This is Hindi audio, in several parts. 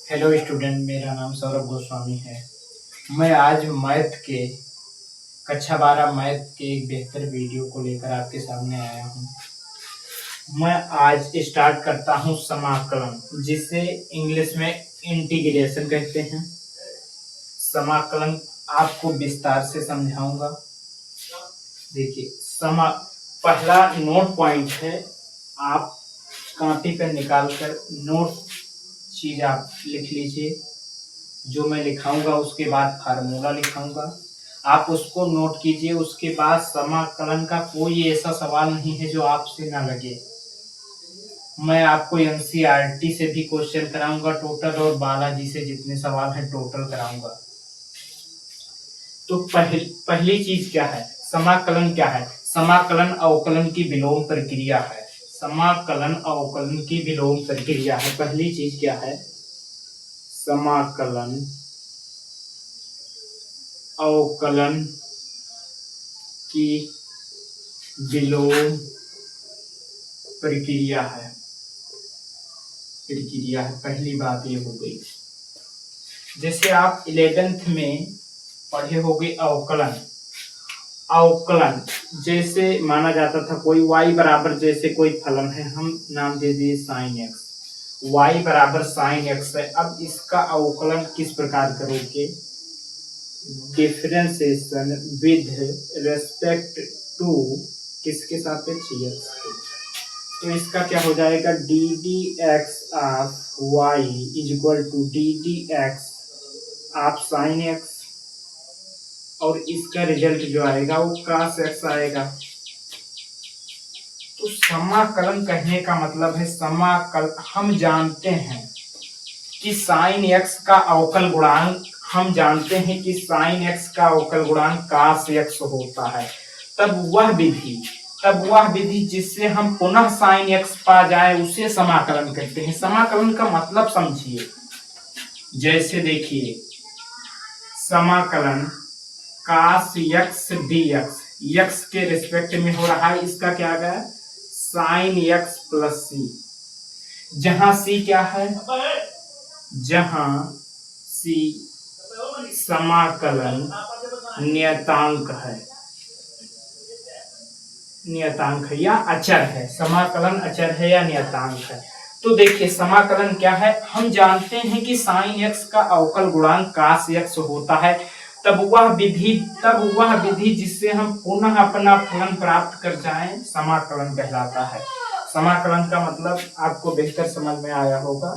हेलो स्टूडेंट, मेरा नाम सौरभ गोस्वामी है। मैं आज मैथ के कक्षा 12 मैथ के एक बेहतर वीडियो को लेकर आपके सामने आया हूँ। मैं आज स्टार्ट करता हूँ समाकलन, जिसे इंग्लिश में इंटीग्रेशन कहते हैं। समाकलन आपको विस्तार से समझाऊंगा। देखिए, पहला नोट पॉइंट है, आप कॉपी पर निकाल कर नोट चीज आप लिख लीजिए। जो मैं लिखाऊंगा उसके बाद फार्मूला लिखाऊंगा, आप उसको नोट कीजिए। उसके बाद समाकलन का कोई ऐसा सवाल नहीं है जो आपसे ना लगे। मैं आपको एनसीईआरटी से भी क्वेश्चन कराऊंगा टोटल, और बालाजी से जितने सवाल हैं टोटल कराऊंगा। तो पहली चीज क्या है, समाकलन क्या है? समाकलन अवकलन की विलोम प्रक्रिया है। समाकलन अवकलन की विलोम प्रक्रिया है। पहली चीज क्या है? समाकलन अवकलन की विलोम प्रक्रिया है। पहली बात ये हो गई। जैसे आप 11th में पढ़े होंगे अवकलन जैसे माना जाता था, कोई y बराबर जैसे कोई फलन है, हम नाम दे दिए sin x। y बराबर sin x है। अब इसका अवकलन किस प्रकार करोगे? डिफरेंशिएशन विद रेस्पेक्ट टू किसके सापेक्ष? x के। तो इसका क्या हो जाएगा? D D X of Y is equal to D D X of sine X, और इसका रिजल्ट जो आएगा वो cos x आएगा। तो समाकलन कहने का मतलब है हम जानते हैं कि साइन x का अवकल गुणांक, हम जानते हैं कि साइन x का अवकल गुणांक cos x होता है। तब वह विधि जिससे हम पुनः साइन x पा जाए उसे समाकलन कहते हैं। समाकलन का मतलब समझिए। जैसे देखिए, समाकलन cos x dx x के रिस्पेक्ट में हो रहा है, इसका क्या आ गया? Sine x plus c। जहां c क्या है? जहां c समाकलन नियतांक है या अचर है। समाकलन अचर है या नियतांक है। तो देखिए, समाकलन क्या है? हम जानते हैं कि साइन x का अवकल गुणांक cos x होता है। तब वह विधि जिससे हम पुनः अपना फलन प्राप्त कर जाएं समाकलन कहलाता है। समाकलन का मतलब आपको बेहतर समझ में आया होगा।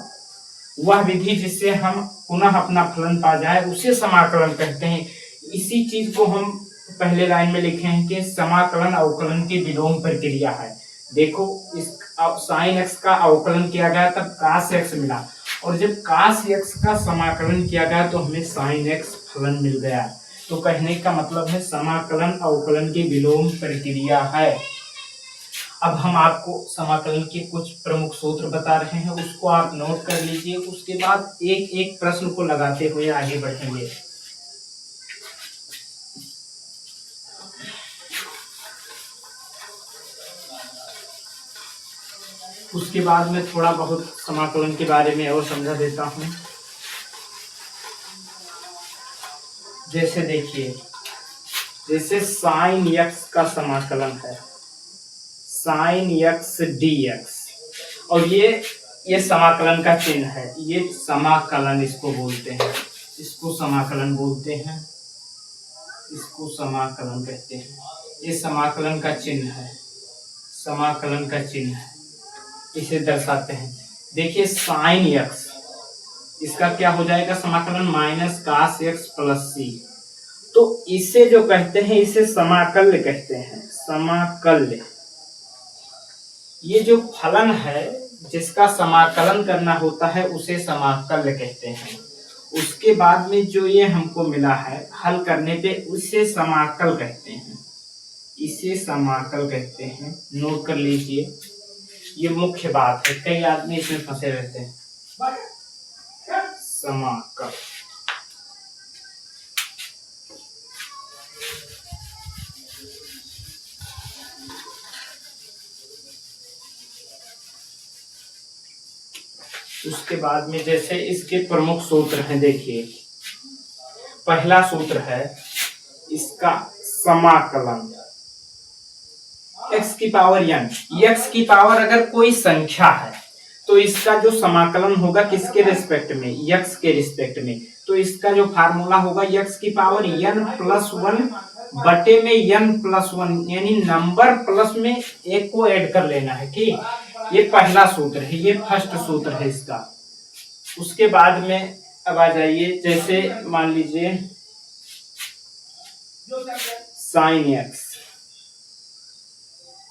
वह विधि जिससे हम पुनः अपना फलन पा जाए उसे समाकलन कहते हैं। इसी चीज को हम पहले लाइन में लिखे हैं कि समाकलन अवकलन की विलोम प्रक्रिया है। देखो, इस साइन x का अवकलन किया गया तब cos x मिला, और जब cos x का समाकलन किया गया तो हमें sin x फलन मिल गया। तो कहने का मतलब है समाकलन अवकलन की विलोम प्रक्रिया है। अब हम आपको समाकलन के कुछ प्रमुख सूत्र बता रहे हैं, उसको आप नोट कर लीजिए। उसके बाद एक एक प्रश्न को लगाते हुए आगे बढ़ेंगे। उसके बाद मैं थोड़ा बहुत समाकलन के बारे में और समझा देता हूं। जैसे देखिए, जैसे साइन x का समाकलन है, साइन x dx, और ये समाकलन का चिन्ह है। ये समाकलन इसको बोलते हैं, इसको समाकलन बोलते हैं, इसको समाकलन कहते हैं। ये समाकलन का चिन्ह है, समाकलन का चिन्ह है, इसे दर्शाते हैं। देखिए, साइन x, इसका क्या हो जाएगा? समाकलन minus cos x plus c। तो इसे जो कहते हैं इसे समाकल्य कहते हैं। समाकल्य, ये जो फलन है जिसका समाकलन करना होता है उसे समाकल्य कहते हैं। उसके बाद में जो ये हमको मिला है हल करने पे, उसे समाकल कहते हैं, इसे समाकल कहते हैं। नोट कर लीजिए, ये मुख्य बात है, कई आदमी इसमें फंसे रहते हैं। समाकल, उसके बाद में जैसे इसके प्रमुख सूत्र हैं, देखिए पहला सूत्र है इसका समाकलन x की पावर n। x की पावर अगर कोई संख्या है तो इसका जो समाकलन होगा किसके रिस्पेक्ट में, x के रिस्पेक्ट में, तो इसका जो फार्मूला होगा x की पावर n प्लस 1 बटे में n प्लस 1, यानी नंबर प्लस में एक को ऐड कर लेना है। ठीक, ये पहला सूत्र है, ये फर्स्ट सूत्र है इसका। उसके बाद में अब आ जाइए, जैसे मान लीजिए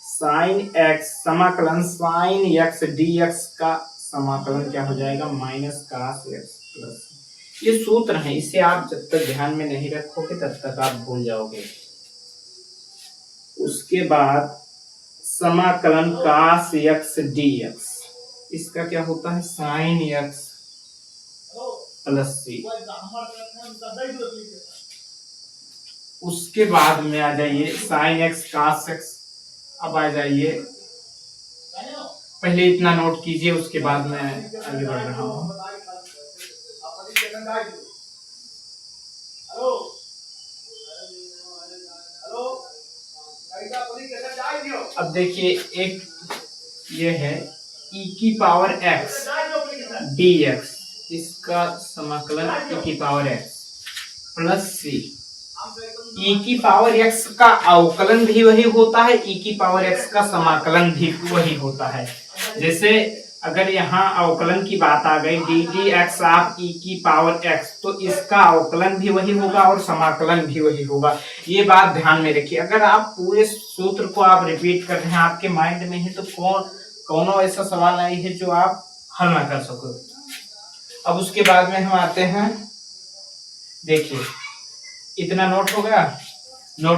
साइन x समाकलन साइन x dx का समाकलन क्या हो जाएगा, माइनस कास x प्लस। ये सूत्र है, इसे आप जब तक ध्यान में नहीं रखोगे तब तक आप भूल जाओगे। उसके बाद समाकलन कास x dx, इसका क्या होता है, साइन x प्लस c। उसके बाद में आ जाइए साइन x कास x। अब आ जाइए, पहले इतना नोट कीजिए, उसके बाद मैं आगे बढ़ रहा हूँ। अब देखिए, एक ये है e की पावर x dx, इसका समाकलन e की power x plus c। e की पावर x का अवकलन भी वही होता है, e की पावर x का समाकलन भी वही होता है। जैसे अगर यहाँ अवकलन की बात आ गई D D X of e की पावर x, तो इसका अवकलन भी वही होगा और समाकलन भी वही होगा। ये बात ध्यान में रखिए। अगर आप पूरे सूत्र को आप रिपीट कर रहे हैं, आपके माइंड में है, तो कौन ऐसा सवाल नहीं है जो आप हल ना कर सको। अब उसके बाद में हम आते हैं, देखिए इतना नोट हो गया, नोट